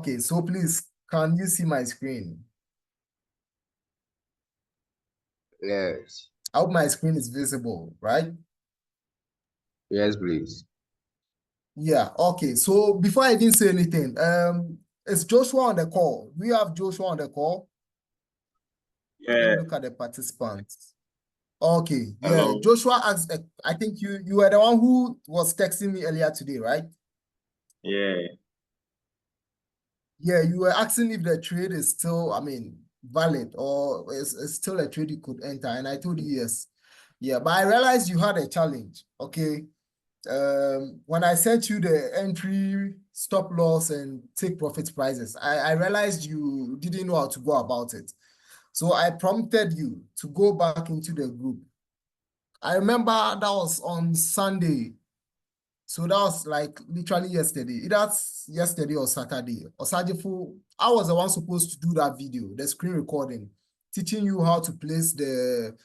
Okay, so please, can you see my screen? Yes. I hope my screen is visible, right? Yes, please. Yeah, okay. So before I even say anything, is Joshua on the call? We have Joshua on the call. Let Yeah. me look at the participants. Okay, yeah. Hello. Joshua asked, I think you were the one who was texting me earlier today, right? Yeah. Yeah, you were asking if the trade is still, valid or is still a trade you could enter. And I told you yes. Yeah, but I realized you had a challenge. Okay. When I sent you the entry, stop loss, and take profit prices, I realized you didn't know how to go about it. So I prompted you to go back into the group. I remember that was on Sunday. So that was like literally yesterday. That's yesterday or Saturday. Osajifu, I was the one supposed to do that video, the screen recording, teaching you how to place the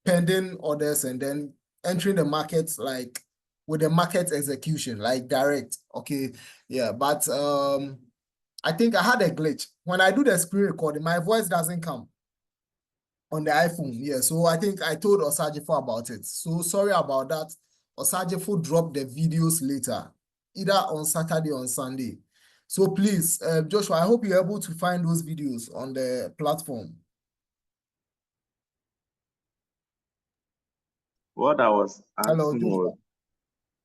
pending orders and then entering the markets like with the market execution, like direct. Okay. Yeah. But I think I had a glitch. When I do the screen recording, my voice doesn't come on the iPhone. Yeah. So I think I told Osajifo about it. So sorry about that. Osajifo dropped the videos later, either on Saturday or on Sunday. So please, Joshua, I hope you're able to find those videos on the platform. What I was Hello, asking Joshua. was,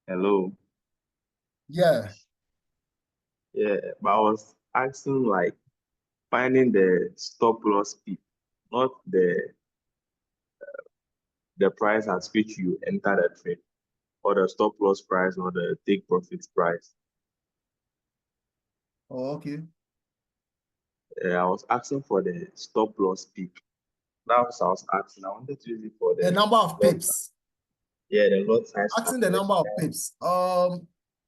hello. Yeah. Yeah, but I was asking like finding the stop loss peak, not the price at which you enter the trade, or the stop loss price or the take profits price. Oh, okay. I was asking for the stop loss peak. That was I was asking. I wanted to use it for The the number of lot. pips. Yeah, the lot size Asking the number of calculation. pips.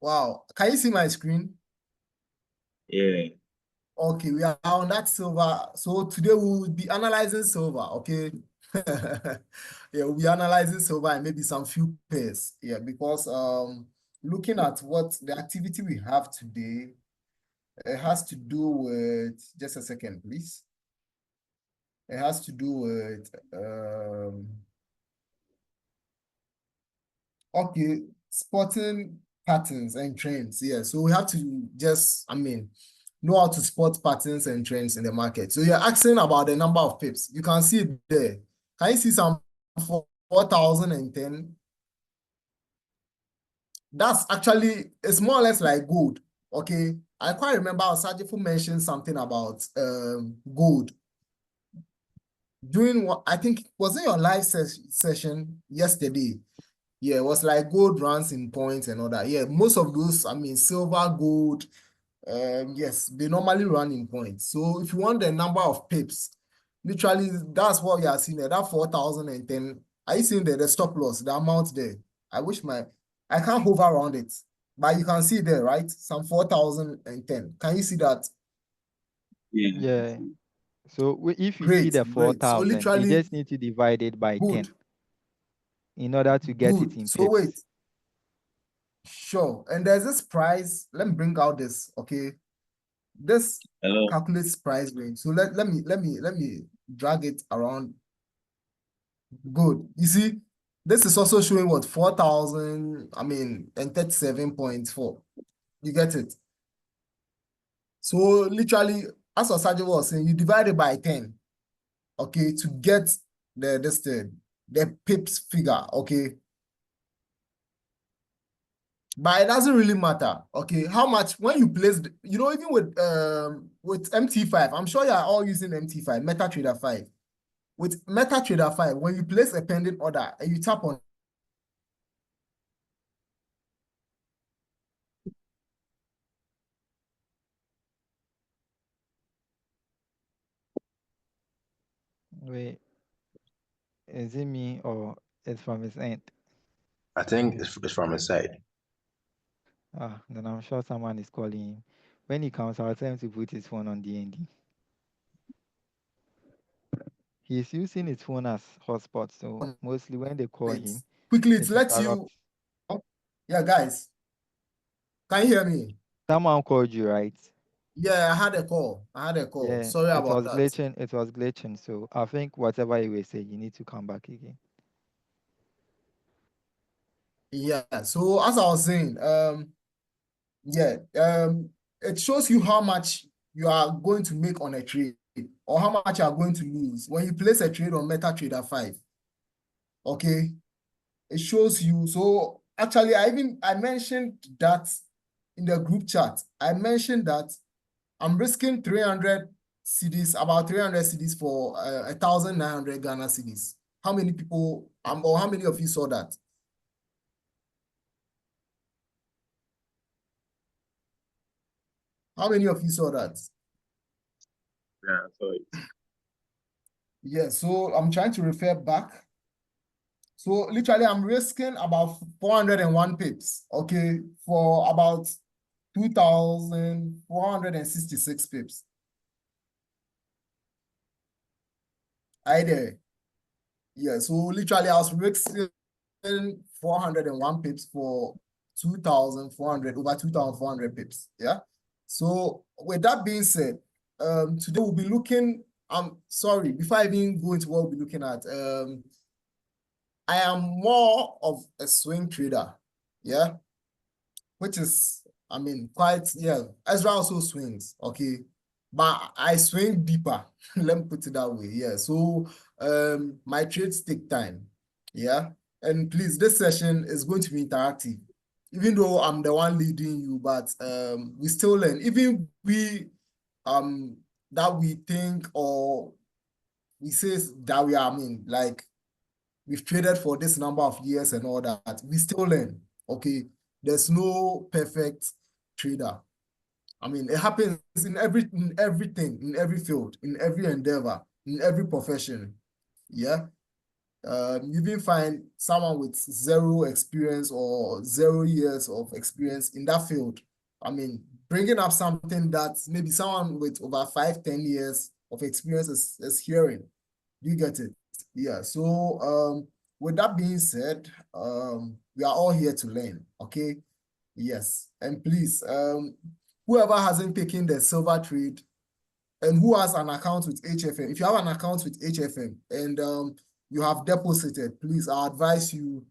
Wow. Can you see my screen? Yeah. Okay, we are on that silver. So today we will be analyzing silver. Okay. Yeah, we'll be analyzing silver and maybe some few pairs. Yeah, because looking at what the activity we have today, it has to do with just a second, please. It has to do with okay, spotting patterns and trends. Yeah, so we have to just, know how to spot patterns and trends in the market. So you're asking about the number of pips. You can see it there. Can you see some 4,010? That's actually, it's more or less like gold. Okay. I quite remember Osajifu mentioned something about gold. During what I think was it your live session yesterday? Yeah, it was like gold runs in points and all that. Yeah, most of those, silver, gold, yes, they normally run in points. So if you want the number of pips, literally that's what you are seeing there. That 4,010. Are you seeing the stop loss, the amount there? I can't hover around it, but you can see there, right? Some 4,010. Can you see that? Yeah. So if you see Great, the great. So 4,000, you literally just need to divide it by 10 good, in order to get it good. in So wait, pips. sure. And there's this price. Let me bring out this, okay? This Hello. calculates price range. So let me drag it around. Good. You see, this is also showing what 4,000, and 37.4. You get it? So literally, as Osajo was saying, you divide it by 10, okay, to get the pips figure, okay. But it doesn't really matter, okay, how much when you place, even with MT5, I'm sure you are all using MT5, MetaTrader 5. With MetaTrader 5, when you place a pending order and you tap on Wait, is it me or it's from his end? I think it's from his side. Then I'm sure someone is calling him. When he comes, I'll tell him to put his phone on DND. He's using his phone as hotspot, so mostly when they call it him, quickly, it it lets you. interrupts. Yeah, guys, can you hear me? Someone called you, right? Yeah, I had a call. Yeah, Sorry it about was that. glitching. It was glitching. So I think whatever you were saying, you need to come back again. Yeah. So as I was saying, yeah, it shows you how much you are going to make on a trade or how much you are going to lose when you place a trade on MetaTrader 5. Okay, it shows you. So actually, I mentioned that in the group chat. I mentioned that I'm risking 300 CDs, about 300 CDs for 1,900 Ghana CDs. How many people, or how many of you saw that? How many of you saw that? Yeah, so Yeah, so I'm trying to refer back. So literally, I'm risking about 401 pips, okay, for about 2,466 pips. I there. Yeah, so literally, I was risking 401 pips for 2,400, over 2,400 pips. Yeah. So with that being said, today we'll be looking. I'm sorry, before I even go into what we'll be looking at, I am more of a swing trader. Yeah. Which is, I mean, quite, yeah. Ezra also swings, okay. But I swing deeper. Let me put it that way. Yeah. So my trades take time. Yeah. And please, this session is going to be interactive. Even though I'm the one leading you, but we still learn. Even we that we think or we say that we are, I mean, like we've traded for this number of years and all that, we still learn. Okay. There's no perfect trader. I mean, it happens in everything, in every field, in every endeavor, in every profession. Yeah. You even find someone with zero experience or 0 years of experience in that field. I mean, bringing up something that maybe someone with over 5, 10 years of experience is hearing. Do you get it? Yeah. So, with that being said, we are all here to learn. Okay. Yes. And please, whoever hasn't taken the silver trade and who has an account with HFM, if you have an account with HFM and you have deposited, please, I advise you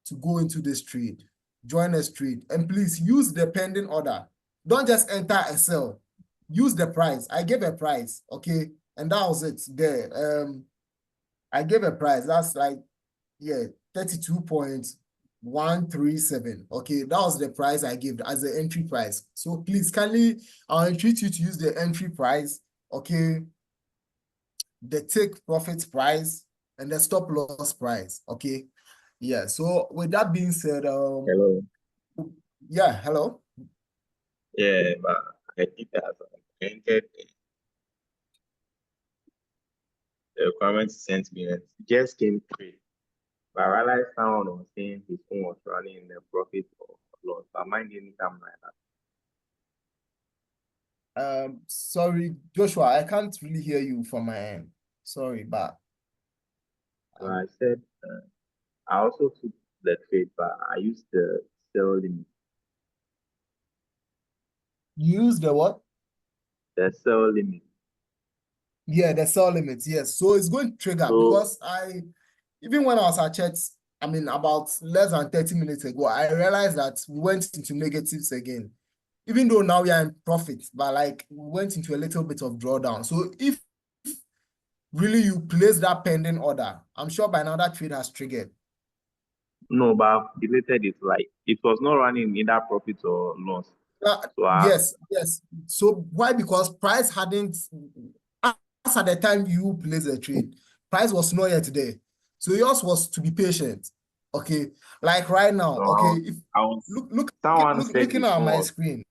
to go into this trade, join this trade, and please use the pending order. Don't just enter a sell. Use the price. I gave a price, okay, and that was it there. I gave a price. That's like, yeah, 32.137. Okay, that was the price I gave as the entry price. So please, kindly, I'll entreat you to use the entry price, okay, the take profit price, and the stop loss price, okay? Yeah, so with that being said, hello. yeah, hello? Yeah, but I think that I entered the requirement sent me and it just came through. But I realized someone was saying his phone was running in the profit or loss. But mine didn't come like that. Sorry, Joshua, I can't really hear you from my end. Sorry, but So I said I also took the trade, but I used the sell limit. use the what? The sell limit. Yeah, the sell limits, yes. So it's going to trigger So because even when I was at church, I mean, about less than 30 minutes ago, I realized that we went into negatives again. Even though now we are in profit, but like we went into a little bit of drawdown. So if really you place that pending order, I'm sure by now that trade has triggered. no, but I've deleted it. Like it was not running either profit or loss. So Yes. So why? Because price hadn't, as at the time you place the trade, price was not yet there. So yours was to be patient. Okay. Like right now, okay. If I was someone said looking his at phone my was screen.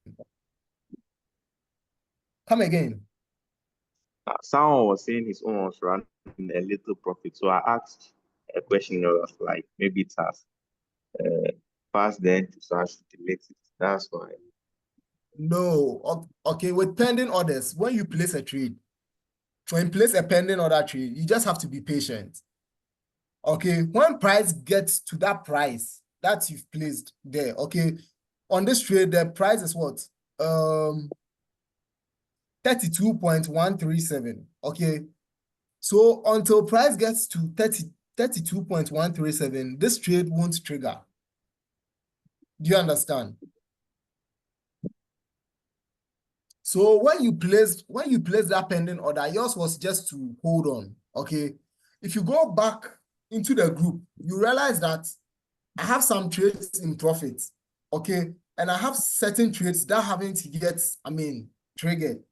Come again. someone was saying his own was running a little profit. So I asked a question that was like maybe it has passed then, so I should delete it. That's why. No. Okay. With pending orders, when you place a trade, when you place a pending order trade, you just have to be patient. Okay. When price gets to that price that you've placed there, okay, on this trade, the price is what? 32.137. Okay. So until price gets to 32.137, this trade won't trigger. Do you understand? So when you place that pending order, yours was just to hold on. Okay. If you go back into the group, you realize that I have some trades in profit. Okay. And I have certain trades that haven't yet, triggered.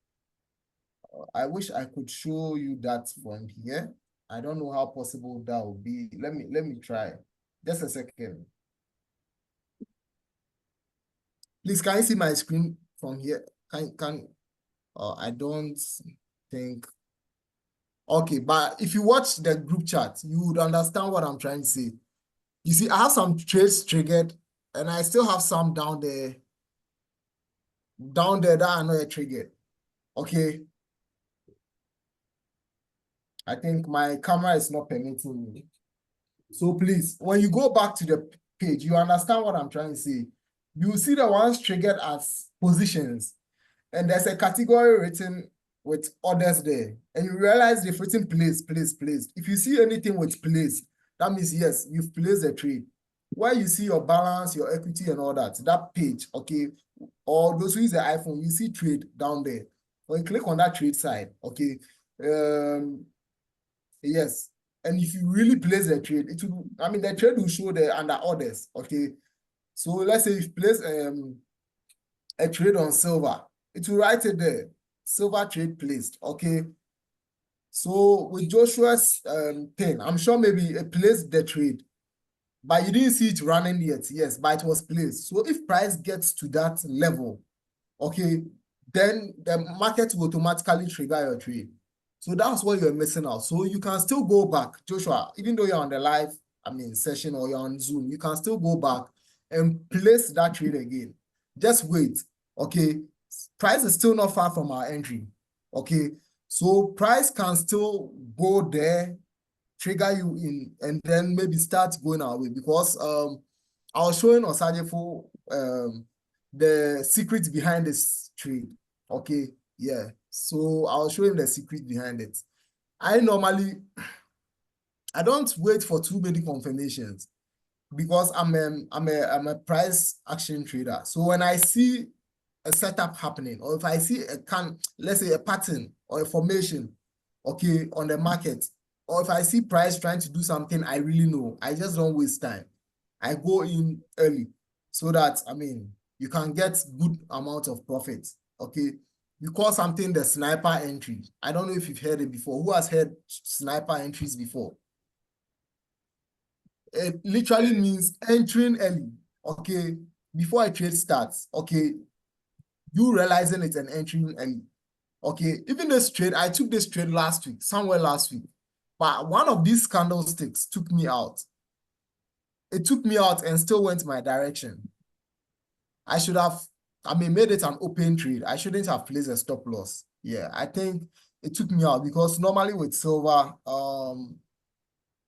I wish I could show you that from here. I don't know how possible that will be. Let me try. Just a second. Please, can you see my screen from here? I don't think. Okay, but if you watch the group chat, you would understand what I'm trying to say. You see, I have some trades triggered, and I still have some down there that are not yet triggered. Okay. I think my camera is not permitting me. So please, when you go back to the page, you understand what I'm trying to say. You see the ones triggered as positions, and there's a category written with orders there, and you realize they've written placed. If you see anything with placed, that means yes, you've placed a trade. Where you see your balance, your equity, and all that page, okay, or those who use the iPhone, you see trade down there. When you click on that trade side, okay, yes. And if you really place the trade, it will, the trade will show there under orders. Okay. So let's say if you place a trade on silver, it will write it there. Silver trade placed. Okay. So with Joshua's thing, I'm sure maybe it placed the trade, but you didn't see it running yet. Yes, but it was placed. So if price gets to that level, okay, then the market will automatically trigger your trade. So that's what you're missing out. So you can still go back, Joshua, even though you're on the live, session, or you're on Zoom, you can still go back and place that trade again. Just wait, okay? Price is still not far from our entry, okay? So price can still go there, trigger you in, and then maybe start going our way, because I was showing Osajefo the secret behind this trade. Okay, yeah. So I'll show him the secret behind it. I don't wait for too many confirmations, because I'm a price action trader. So when I see a setup happening, or if I see let's say a pattern or a formation, okay, on the market, or if I see price trying to do something I really know, I just don't waste time. I go in early, so that you can get good amount of profit. Okay. We call something the sniper entry. I don't know if you've heard it before. Who has heard sniper entries before? It literally means entering early, okay, before a trade starts, okay, you realizing it's an entering early, okay. Even this trade, I took this trade somewhere last week, but one of these candlesticks took me out. It took me out and still went my direction. I should have, made it an open trade. I shouldn't have placed a stop loss. Yeah, I think it took me out, because normally with silver, when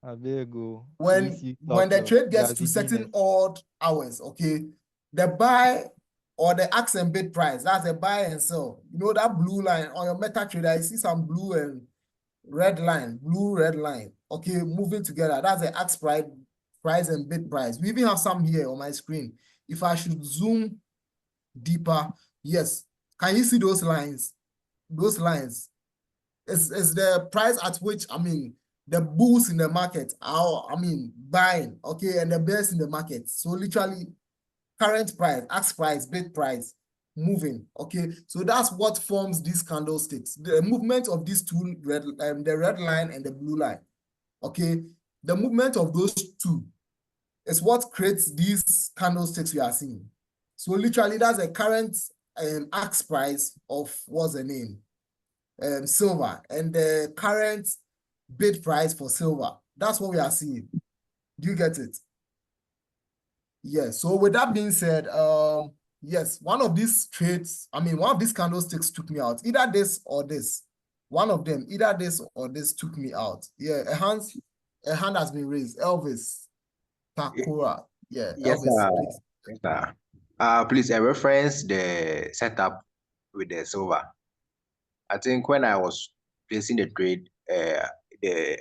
the trade gets to certain odd hours, okay, the buy or the ask and bid price, that's a buy and sell. You know that blue line on your MetaTrader, I see some blue and red line, okay, moving together. That's the ask price and bid price. We even have some here on my screen. If I should zoom deeper, yes, can you see those lines? Those lines is the price at which the bulls in the market are buying, okay, and the bears in the market. So literally current price, ask price, bid price moving, okay. So that's what forms these candlesticks, the movement of these two the red line and the blue line, okay. The movement of those two is what creates these candlesticks we are seeing. So literally that's a current ask price of, what's the name, silver, and the current bid price for silver. That's what we are seeing. Do you get it? Yes. So with that being said, yes, one of these trades, one of these candlesticks took me out. Either this or this. One of them, either this or this took me out. Yeah, a hand has been raised. Elvis Takura. Yeah, Yes, Elvis, sir. please. Yes, sir. Please reference the setup with the silver. I think when I was placing the trade, the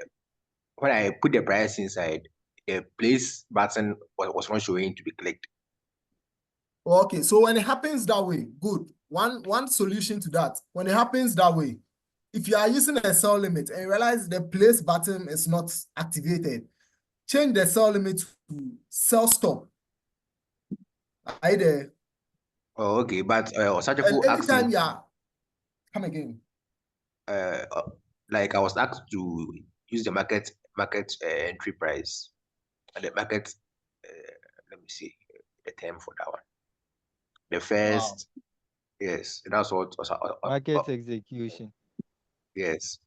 when I put the price inside, the place button was not showing to be clicked. Okay, so when it happens that way, good. One solution to that, when it happens that way, if you are using a sell limit and you realize the place button is not activated, change the sell limit to sell stop. Are you there? Oh, okay, but And Osachefo asked anytime me, you are, come again. like I was asked to use the market entry price and the market. Let me see the term for that one. The first, yes, that's what was. Market execution. Yes.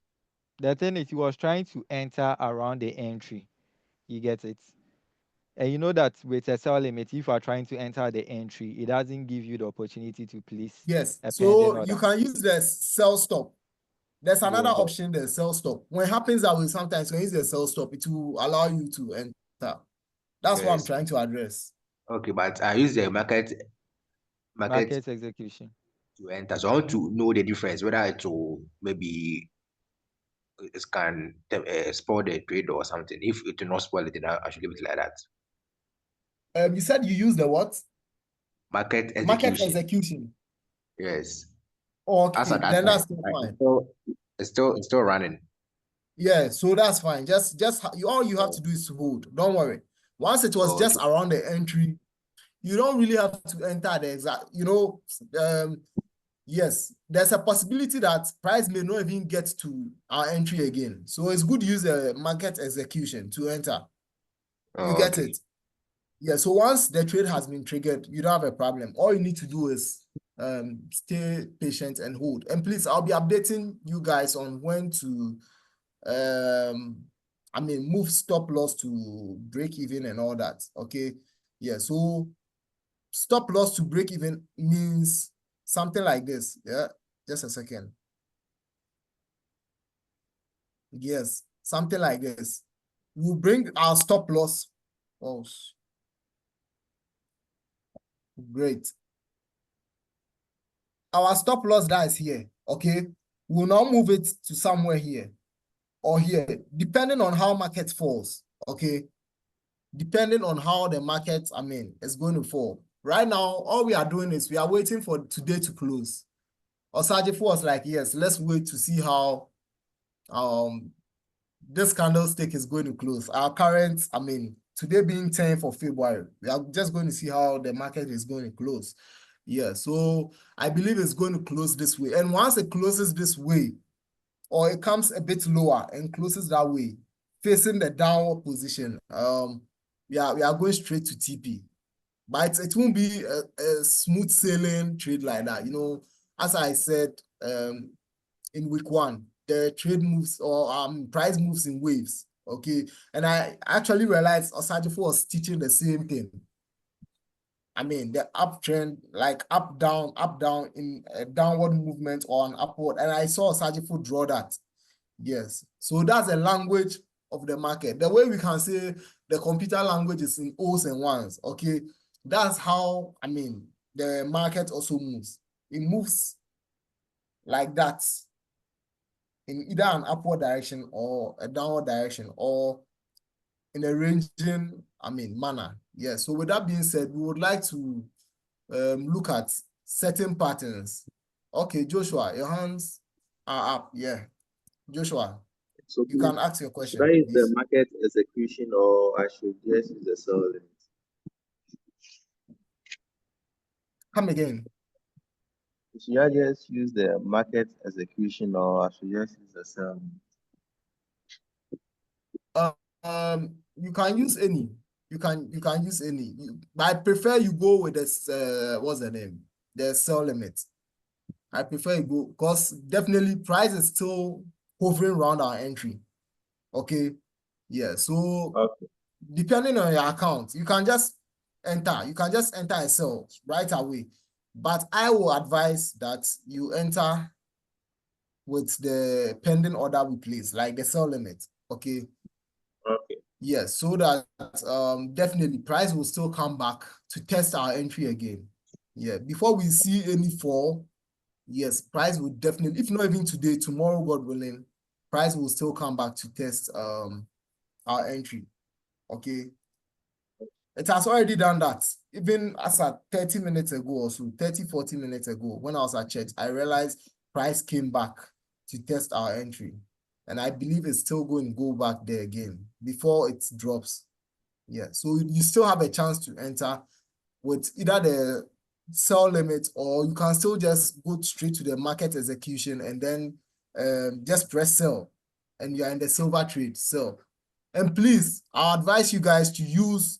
The thing is, he was trying to enter around the entry. You get it? And you know that with a sell limit, if you are trying to enter the entry, it doesn't give you the opportunity to place Yes, a pending so you order. can use the sell stop. There's another Yes. option, the sell stop. When it happens that way, sometimes when you use the sell stop, it will allow you to enter. That's what I'm Yes. trying to address. Okay, but I use the market Market execution. to enter. So I want to know the difference, whether it will maybe it can spoil the trade or something. If it will not spoil it, then I should leave it like that. You said you use the what? Market Market execution. execution. Yes. As Okay, at that then time, that's still fine. it's still running. Yeah, so that's fine. Just all you have to do is to hold. Don't worry. Once it was Oh, just okay. around the entry, you don't really have to enter the exact, yes, there's a possibility that price may not even get to our entry again. So it's good to use a market execution to enter. You Oh, get okay. it? Yeah, so once the trade has been triggered, you don't have a problem. All you need to do is stay patient and hold. And please, I'll be updating you guys on when to move stop loss to break even and all that. Okay. Yeah, so stop loss to break even means something like this. Yeah, just a second. Yes, something like this. We'll bring our stop loss. Oh, great. Our stop loss that is here. Okay. We'll now move it to somewhere here or here, depending on how market falls. Okay. Depending on how the market, is going to fall. Right now, all we are doing is we are waiting for today to close. Osajifo was like, yes, let's wait to see how this candlestick is going to close. Our current, today being 10th of February, we are just going to see how the market is going to close. Yeah, so I believe it's going to close this way. And once it closes this way, or it comes a bit lower and closes that way, facing the downward position, we are going straight to TP. But it won't be a smooth sailing trade like that. As I said, in week one, the trade moves or price moves in waves. Okay. And I actually realized Osajifo was teaching the same thing. The uptrend, like up, down in a downward movement or an upward. And I saw Osajifo draw that. Yes. So that's the language of the market. The way we can say the computer language is in O's and ones. Okay. That's how, the market also moves. It moves like that in either an upward direction or a downward direction or in a ranging, manner. Yeah. So with that being said, we would like to look at certain patterns. Okay, Joshua, your hands are up. Yeah. Joshua, So you can ask your should I question, use the please. market execution or I should just use the sell limit? Come again. Should I just use the market execution or I should just use the sell limit? You can use any. You can use any. But I prefer you go with this. What's the name? The sell limit. I prefer you go because definitely price is still hovering around our entry. Okay. Yeah. So Okay. depending on your account, you can just enter. You can just enter and sell right away. But I will advise that you enter with the pending order we place, like the sell limit. Okay. Okay. Yes, so that definitely price will still come back to test our entry again. Yeah, before we see any fall, yes, price will definitely, if not even today, tomorrow, God willing, price will still come back to test our entry. Okay. It has already done that. Even as at 30 minutes ago or so, 30, 40 minutes ago, when I was at church, I realized price came back to test our entry. And I believe it's still going to go back there again before it drops. Yeah, so you still have a chance to enter with either the sell limit, or you can still just go straight to the market execution and then just press sell, and you're in the silver trade, sell. And please, I advise you guys to use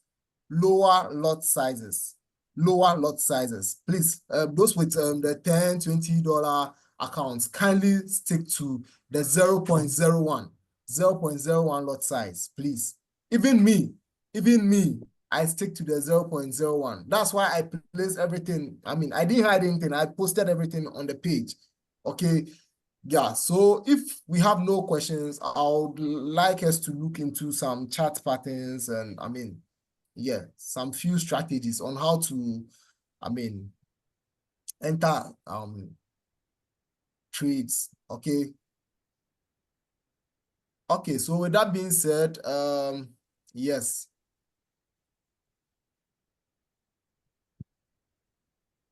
lower lot sizes. Lower lot sizes. Please, those with the $10, $20 accounts, kindly stick to the 0.01 lot size, please. Even me, I stick to the 0.01. That's why I place everything. I mean, I didn't hide anything. I posted everything on the page. Okay. Yeah, so if we have no questions, I would like us to look into some chart patterns and, I mean, yeah, some few strategies on how to, I mean, enter trades. Okay. Okay, so with that being said, yes.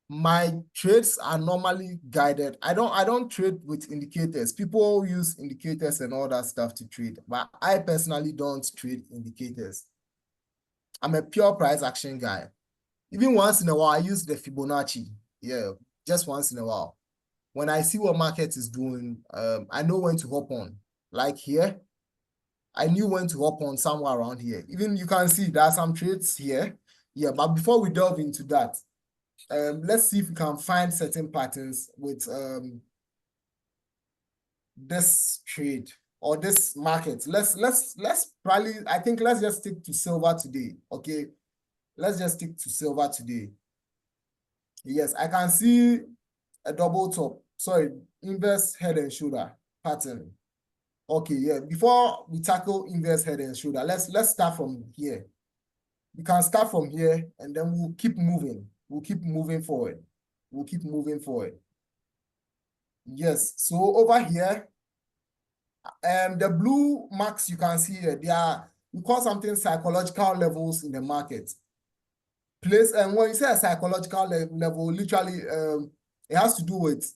My trades are normally guided. I don't trade with indicators. People use indicators and all that stuff to trade, but I personally don't trade indicators. I'm a pure price action guy. Even once in a while, I use the Fibonacci. Yeah, just once in a while. When I see what market is doing, I know when to hop on. Like here, I knew when to hop on somewhere around here. Even you can see there are some trades here. Yeah, but before we delve into that, let's see if we can find certain patterns with this trade or this market. Let's probably, I think let's just stick to silver today. Okay, let's just stick to silver today. Yes, I can see a double top. Sorry, inverse head and shoulder pattern. Okay, yeah. Before we tackle inverse head and shoulder, let's start from here. We can start from here and then we'll keep moving. We'll keep moving forward. We'll keep moving forward. Yes, so over here, the blue marks you can see here, they are, we call something psychological levels in the market. Place, and when you say a psychological level, literally, it has to do with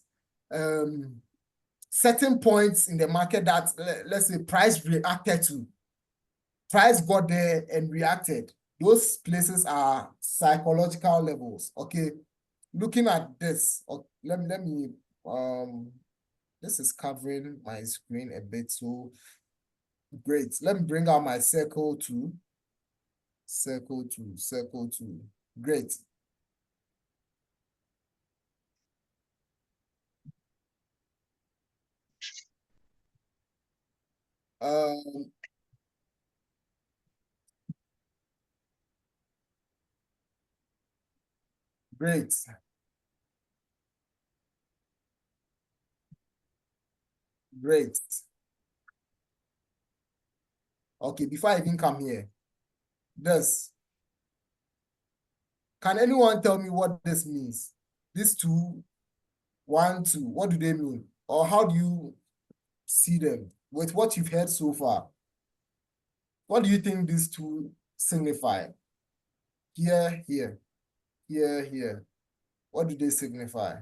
certain points in the market that, let's say, price reacted to. Price got there and reacted. Those places are psychological levels. Okay, looking at this, let me this is covering my screen a bit, so great. Let me bring out my circle two. Circle two. Great. Great. Great. Okay, before I even come here, this. Can anyone tell me what this means? These two, 1, 2, what do they mean? Or how do you see them with what you've heard so far? What do you think these two signify? Here, here, here, here. What do they signify?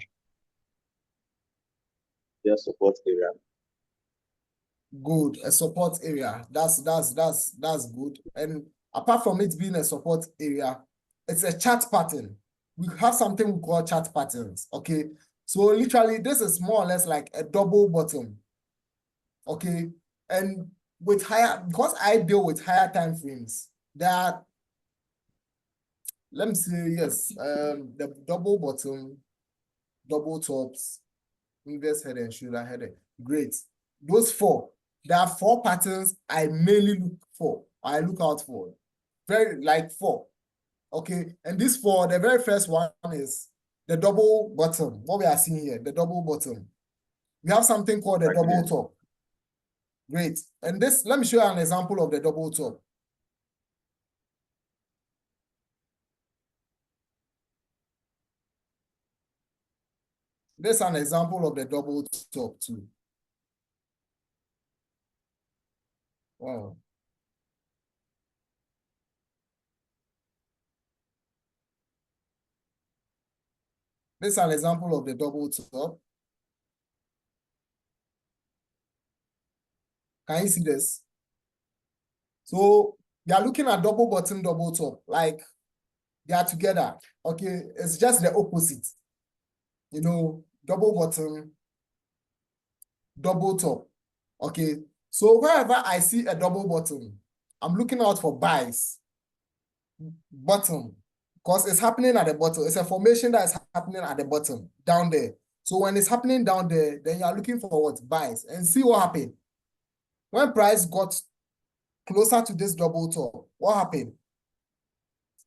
Their support area. Good, a support area. That's good. And apart from it being a support area, it's a chart pattern. We have something we call chart patterns. Okay, so literally this is more or less like a double bottom. Okay, and with higher, because I deal with higher time frames, that, let me see, yes, the double bottom, double tops, inverse head and shoulder head. Great. Those four. There are 4 patterns I mainly look for. I look out for. Very like 4. Okay. And this 4, the very first one is the double bottom. What we are seeing here, the double bottom. We have something called the double top. Great. And this, let me show you an example of the double top. This is an example of the double top too. Wow. This is an example of the double top. Can you see this? So you are looking at double bottom, double top, like they are together. Okay, it's just the opposite. You know, double bottom, double top. Okay, so wherever I see a double bottom, I'm looking out for buys. Bottom, because it's happening at the bottom. It's a formation that is happening at the bottom, down there. So when it's happening down there, then you are looking for what? Buys. And see what happened. When price got closer to this double top, what happened?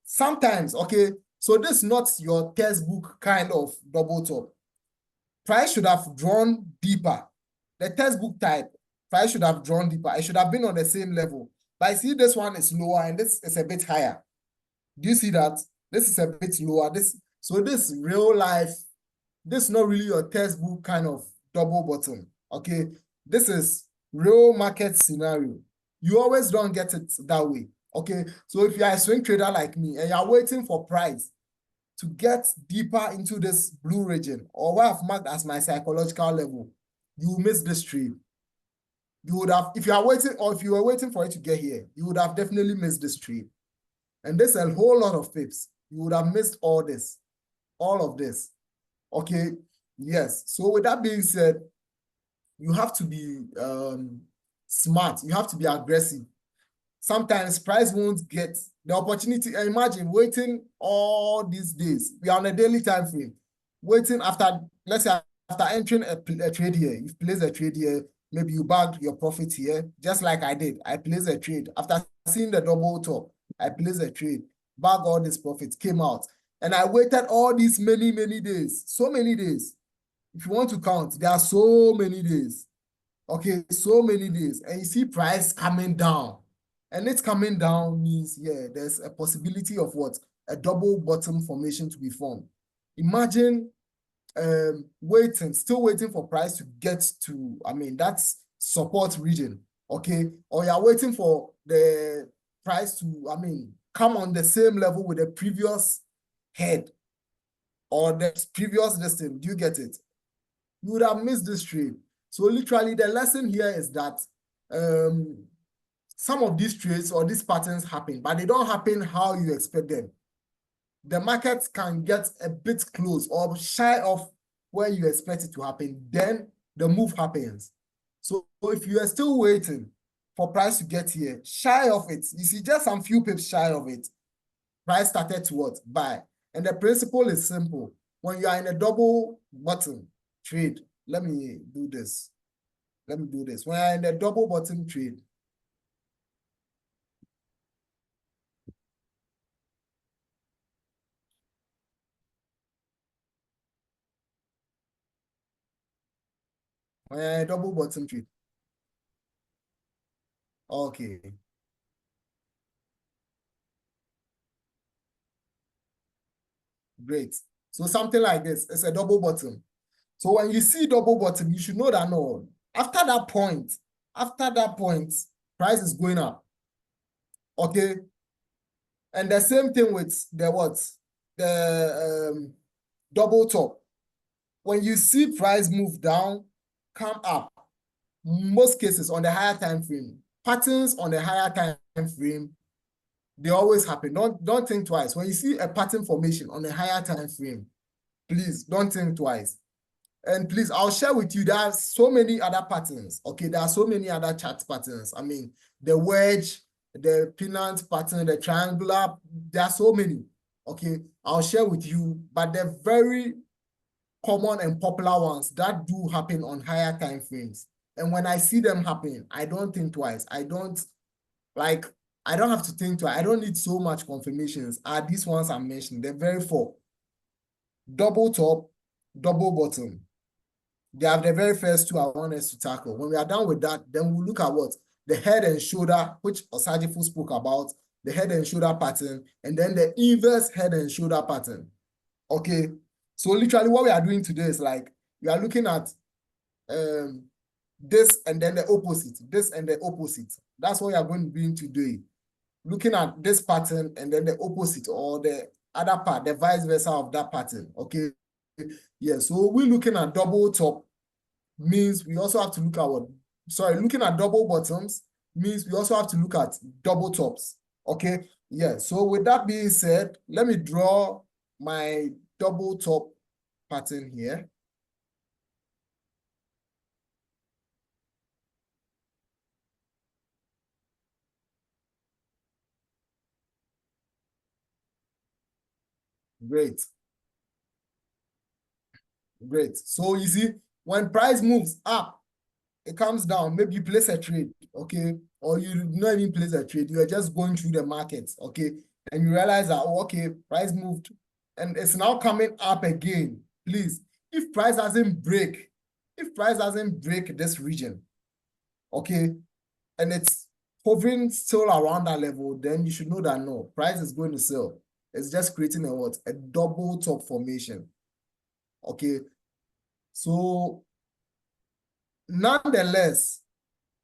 Sometimes, okay, so this is not your textbook kind of double top. Price should have drawn deeper. The textbook type, price should have drawn deeper. It should have been on the same level. But I see this one is lower and this is a bit higher. Do you see that? This is a bit lower. So this real life, this is not really your textbook kind of double bottom. Okay, this is real market scenario. You always don't get it that way. Okay, so if you are a swing trader like me and you're waiting for price to get deeper into this blue region or what I've marked as my psychological level, you miss this trade. You would have, if you are waiting or if you were waiting for it to get here, you would have definitely missed this trade. And there's a whole lot of pips. You would have missed all this, all of this. Okay, yes. So with that being said, you have to be smart. You have to be aggressive. Sometimes price won't get the opportunity. Imagine waiting all these days. We are on a daily time frame. Waiting after, let's say, after entering a trade here, you've placed a trade here, maybe you bagged your profit here, just like I did. I placed a trade. After seeing the double top, I placed a trade, bagged all these profits, came out. And I waited all these many days, so many days. If you want to count, there are so many days. Okay, so many days. And you see price coming down. And it's coming down means, yeah, there's a possibility of what? A double bottom formation to be formed. Imagine still waiting for price to get to, I mean, that's support region, okay? Or you're waiting for the price to, I mean, come on the same level with the previous head or the previous distance. Do you get it? You would have missed this trade. So literally the lesson here is that some of these trades or these patterns happen, but they don't happen how you expect them. The market can get a bit close or shy of where you expect it to happen, then the move happens. So if you are still waiting for price to get here, shy of it, you see just some few pips shy of it, price started to what? Buy. And the principle is simple. When you are in a double bottom trade, let me do this. When you're in a double bottom trade, double bottom trade. Okay. Great. So something like this, it's a double bottom. So when you see double bottom, you should know that no, after that point, price is going up. Okay. And the same thing with the what? The double top. When you see price move down, come up, most cases on the higher time frame, patterns on the higher time frame, they always happen. Don't think twice. When you see a pattern formation on a higher time frame, please don't think twice. And please, I'll share with you, there are so many other patterns. Okay, there are so many other chart patterns. I mean, the wedge, the pennant pattern, the triangular, there are so many. Okay, I'll share with you, but the very common and popular ones that do happen on higher time frames. And when I see them happen, I don't think twice. I don't have to think twice. I don't need so much confirmations. These ones I'm mentioning, they're very four. Double top, double bottom. They are the very first two I want us to tackle. When we are done with that, then we'll look at what? The head and shoulder, which Osajifu spoke about, the head and shoulder pattern, and then the inverse head and shoulder pattern. Okay, so literally what we are doing today is like you are looking at this and then the opposite, this and the opposite. That's what you are going to be into doing. Looking at this pattern and then the opposite or the other part, the vice versa of that pattern. Okay. Yeah. So we're looking at double top means we also have to look at looking at double bottoms means we also have to look at double tops. Okay. Yeah. So with that being said, let me draw my double top pattern here. Great. Great. So you see, when price moves up, it comes down. Maybe you place a trade, okay? Or you not even place a trade. You are just going through the market, okay? And you realize that, oh, okay, price moved and it's now coming up again. Please, if price doesn't break this region, okay, and it's hovering still around that level, then you should know that no, price is going to sell. It's just creating a what? A double top formation. Okay. So nonetheless,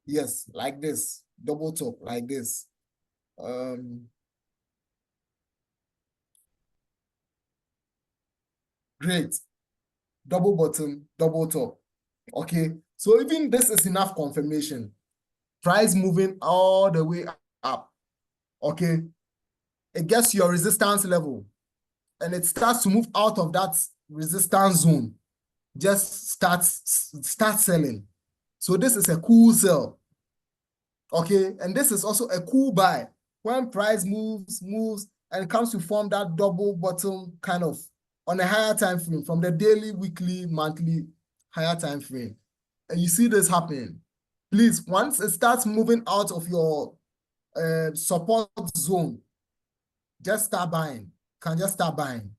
yes, like this, double top, like this. Great. Double bottom, double top. Okay. So even this is enough confirmation. Price moving all the way up. Okay. It gets your resistance level and it starts to move out of that resistance zone. Just start selling. So this is a cool sell. Okay. And this is also a cool buy. When price moves, and comes to form that double bottom kind of on a higher time frame from the daily, weekly, monthly, higher time frame. And you see this happening. Please, once it starts moving out of your support zone, just start buying. Can just start buying.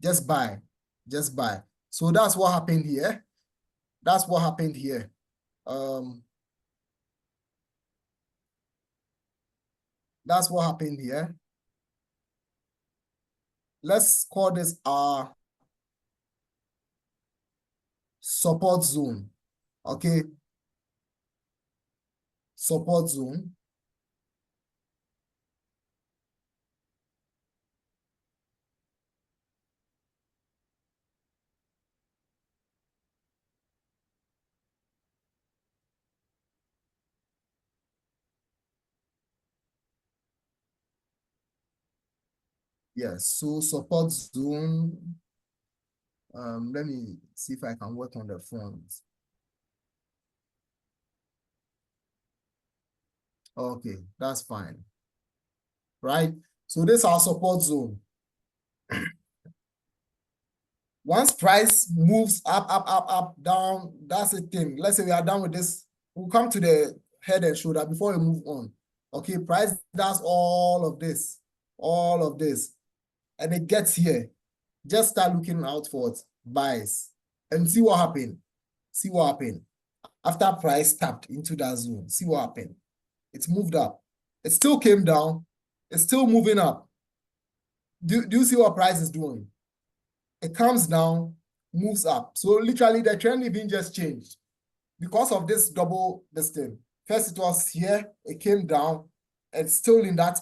Just buy. Just buy. So that's what happened here. That's what happened here. That's what happened here. Let's call this our support zone. Okay. Support zone. Yes, so support zone. Let me see if I can work on the front. Okay, that's fine. Right? So this is our support zone. Once price moves up, down, that's the thing. Let's say we are done with this. We'll come to the head and shoulder before we move on. Okay, price does all of this, and it gets here. Just start looking out for it, buys, and see what happened. See what happened. After price tapped into that zone, see what happened. It's moved up. It still came down. It's still moving up. Do you see what price is doing? It comes down, moves up. So literally the trend even just changed because of this double thing. First it was here, it came down, and still in that,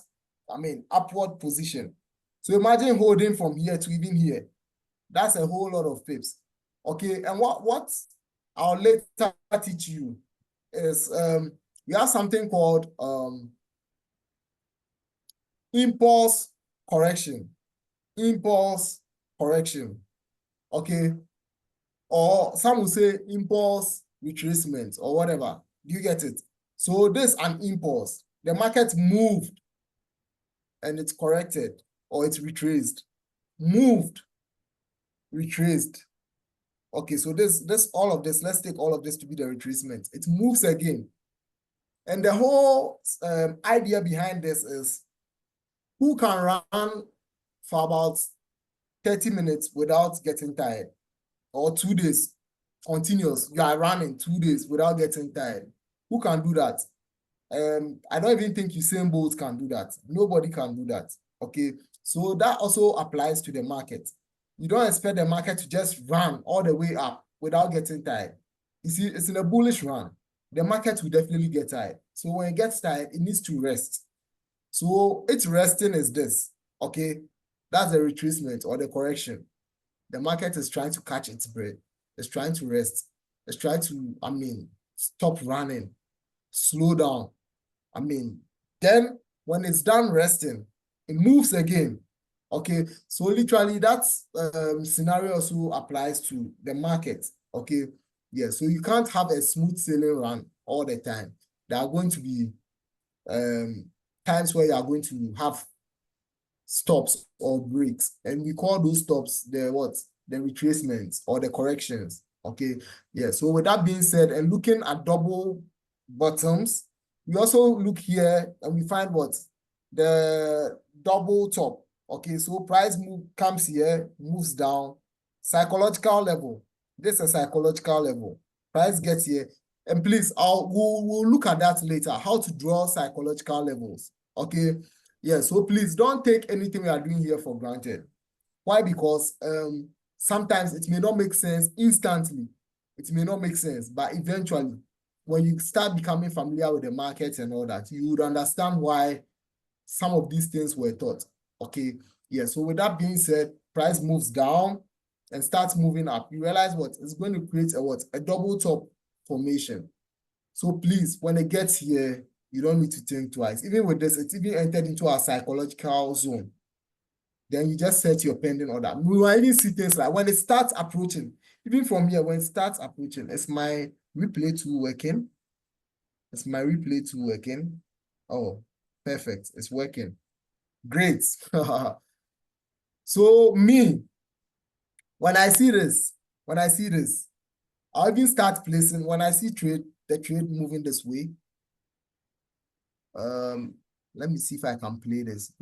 upward position. So imagine holding from here to even here. That's a whole lot of pips. Okay, and what I'll later teach you is we have something called impulse correction. Impulse correction. Okay, or some will say impulse retracement or whatever. Do you get it? So this is an impulse. The market moved and it's corrected or it's retraced. Moved, retraced. Okay, so all of this, let's take all of this to be the retracement. It moves again. And the whole idea behind this is who can run for about 30 minutes without getting tired, or 2 days continuous. You are running 2 days without getting tired. Who can do that? I don't even think Usain Bolt can do that. Nobody can do that. Okay, so that also applies to the market. You don't expect the market to just run all the way up without getting tired. You see, it's in a bullish run. The market will definitely get tired. So when it gets tired, it needs to rest. So its resting is this, okay? That's the retracement or the correction. The market is trying to catch its breath. It's trying to rest. It's trying to, stop running, slow down. Then when it's done resting, it moves again. Okay, so literally that scenario also applies to the market. Okay, yeah, so you can't have a smooth sailing run all the time. There are going to be times where you are going to have stops or breaks, and we call those stops the retracements or the corrections. Okay, yeah, so with that being said, and looking at double bottoms, we also look here and we find what? The double top. Okay, so price comes here, moves down, psychological level. This is a psychological level. Price gets here, and please, we'll look at that later, how to draw psychological levels. Okay, yeah, so please don't take anything we are doing here for granted. Why? Because sometimes it may not make sense instantly. It may not make sense, but eventually, when you start becoming familiar with the market and all that, you would understand why some of these things were taught. Okay, yeah, so with that being said, price moves down and starts moving up. You realize what? It's going to create a double top formation. So please, when it gets here, you don't need to think twice. Even with this, it's even entered into our psychological zone. Then you just set your pending order. We will even see things like when it starts approaching, even from here, when it starts approaching, is my replay tool working? Is my replay tool working? Oh, perfect. It's working. Great. So me, when I see this, I'll even start placing, when I see the trade moving this way. Let me see if I can play this.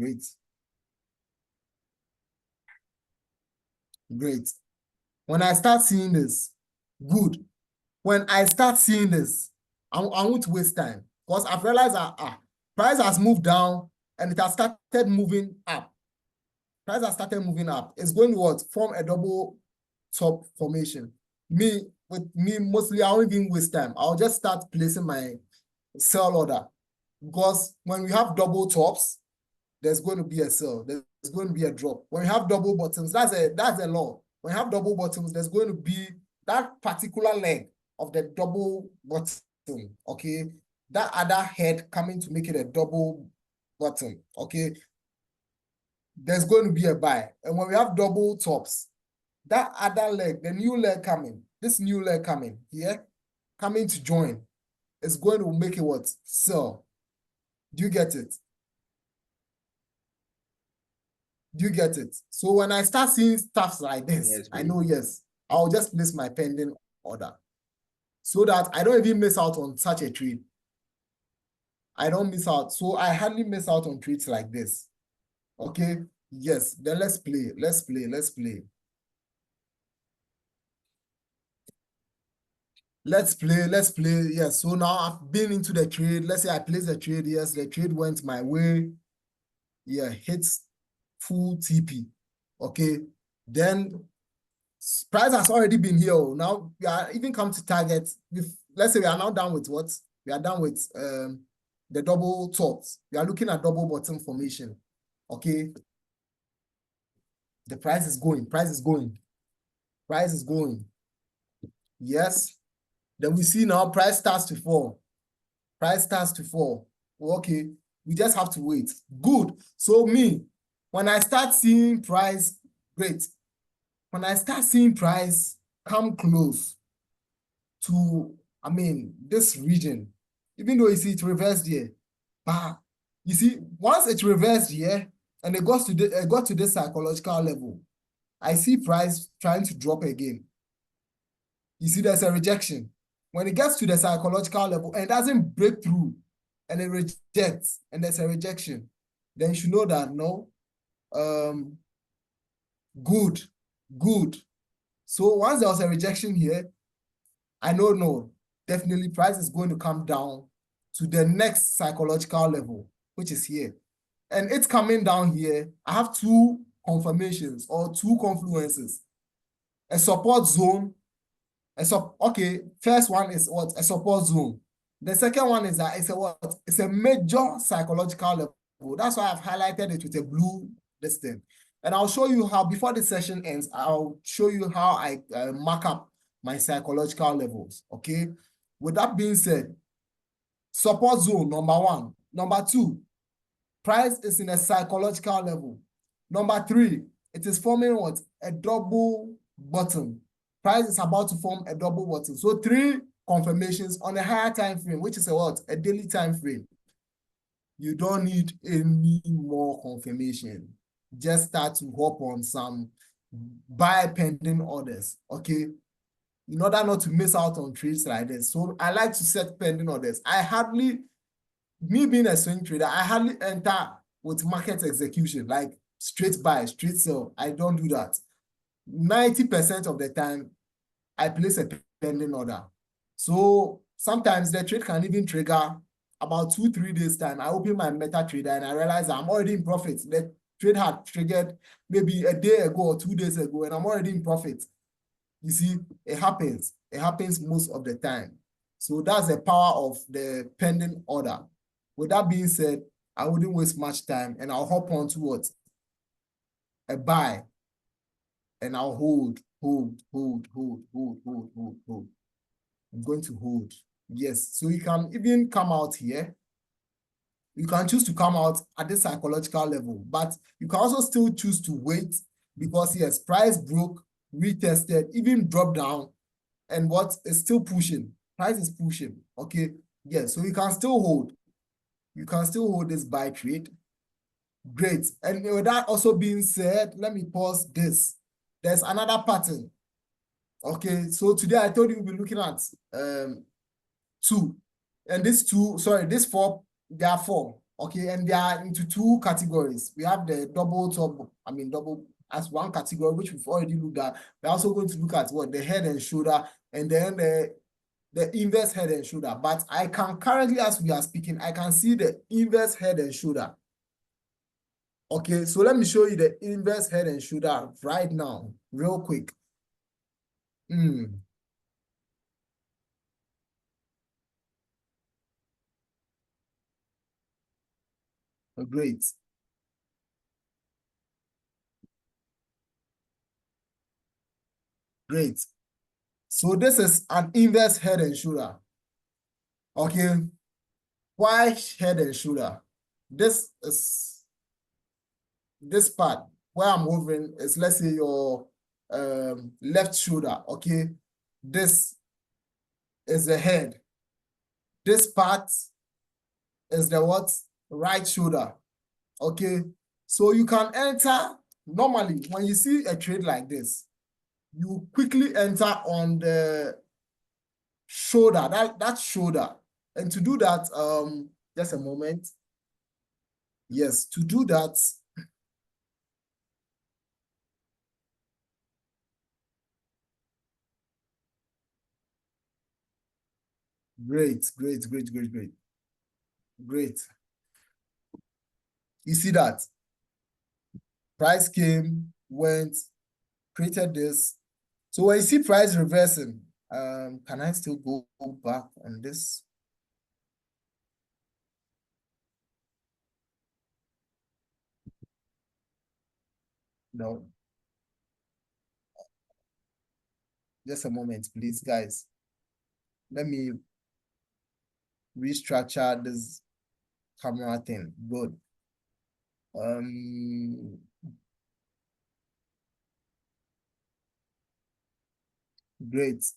Great. When I start seeing this, good. When I start seeing this, I won't waste time because I've realized that price has moved down and it has started moving up. Price has started moving up. It's going to form a double top formation. With me, mostly I won't even waste time. I'll just start placing my sell order because when we have double tops, there's going to be a sell. There's going to be a drop. When we have double bottoms, that's a law. When we have double bottoms, there's going to be that particular leg of the double bottom, okay? That other head coming to make it a double bottom, okay? There's going to be a buy. And when we have double tops, that other leg, the new leg coming, this new leg coming here, coming to join, is going to make it sell. Do you get it? Do you get it? So when I start seeing stuff like this, Yes, I know, yes, I'll just place my pending order so that I don't even miss out on such a trade. I don't miss out. So I hardly miss out on trades like this. Okay? Yes, then let's play. Let's play. Yes, so now I've been into the trade. Let's say I placed the trade. Yes, the trade went my way. Yeah, hits full TP. Okay, then price has already been here. Now we are even come to target. Let's say we are now done with what? We are done with the double tops. We are looking at double bottom formation. Okay. The price is going. Yes. Then we see now price starts to fall. Okay. We just have to wait. Good. So when I start seeing price, great. When I start seeing price come close to, this region, even though you see it reversed here, but you see, once it reversed here and it got to this psychological level, I see price trying to drop again. You see, there's a rejection. When it gets to the psychological level and it doesn't break through and it rejects and there's a rejection, then you should know that no, good. So once there was a rejection here, I know no, definitely price is going to come down to the next psychological level, which is here. And it's coming down here. I have two confirmations or two confluences. A support zone Okay, first one is what? A support zone. The second one is that it's a what? It's a major psychological level. That's why I've highlighted it with a blue distance. And I'll show you how, before the session ends, I'll show you how I mark up my psychological levels, okay? With that being said, support zone, number one. Number two, price is in a psychological level. Number three, it is forming what? A double bottom. Price is about to form a double bottom. So 3 confirmations on a higher time frame, which is a what? A daily time frame. You don't need any more confirmation. Just start to hop on some buy pending orders, okay? In order not to miss out on trades like this. So I like to set pending orders. Me being a swing trader, I hardly enter with market execution, like straight buy, straight sell. I don't do that. 90% of the time, I place a pending order. So sometimes the trade can even trigger about 2-3 days time. I open my MetaTrader and I realize I'm already in profit. The trade had triggered maybe a day ago or 2 days ago, and I'm already in profit. You see, it happens. It happens most of the time. So that's the power of the pending order. With that being said, I wouldn't waste much time and I'll hop on to what? A buy. And I'll hold. I'm going to hold. Yes. So you can even come out here. You can choose to come out at the psychological level, but you can also still choose to wait because yes, price broke, retested, even dropped down, and what is still pushing. Price is pushing. Okay. Yes. So you can still hold. You can still hold this buy trade. Great. And with that also being said, let me pause this. There's another pattern. Okay, so today I told you we'll be looking at 2. And this 4, there are 4. Okay, and they are into 2 categories. We have the double as one category, which we've already looked at. We're also going to look at what? The head and shoulder, and then the inverse head and shoulder. But I can currently, as we are speaking, I can see the inverse head and shoulder. Okay, so let me show you the inverse head and shoulder right now, real quick. Great. Great. So this is an inverse head and shoulder. Okay. Why head and shoulder? This is this part where I'm hovering is, let's say, your left shoulder. Okay. This is the head. This part is the what? Right shoulder. Okay. So you can enter normally when you see a trade like this, you quickly enter on the shoulder, that shoulder. And to do that, just a moment. Yes, to do that, great. You see that? Price came, went, created this. So when you see price reversing, can I still go back on this? No. Just a moment, please, guys. Let me restructure this camera thing. Good. Great.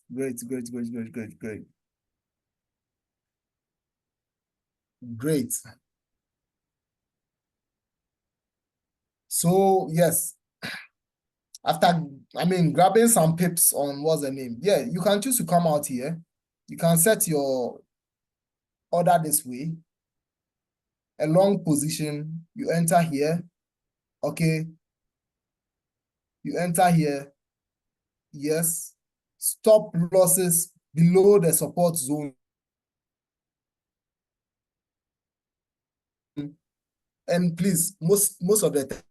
So yes, after grabbing some pips on what's the name, yeah, you can choose to come out here. You can set your order this way. A long position, you enter here. Okay, you enter here. Yes, stop losses below the support zone. And please, most of the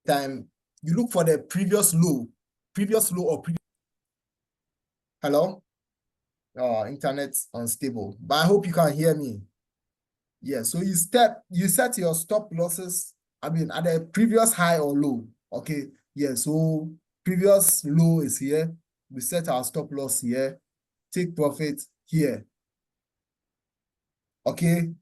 time, you look for the previous low previous low or previous. Hello? Internet's unstable, but I hope you can hear me. Yeah, so you set your stop losses, I mean, at the previous high or low. Okay, yeah, so previous low is here. We set our stop loss here, take profit here. Okay,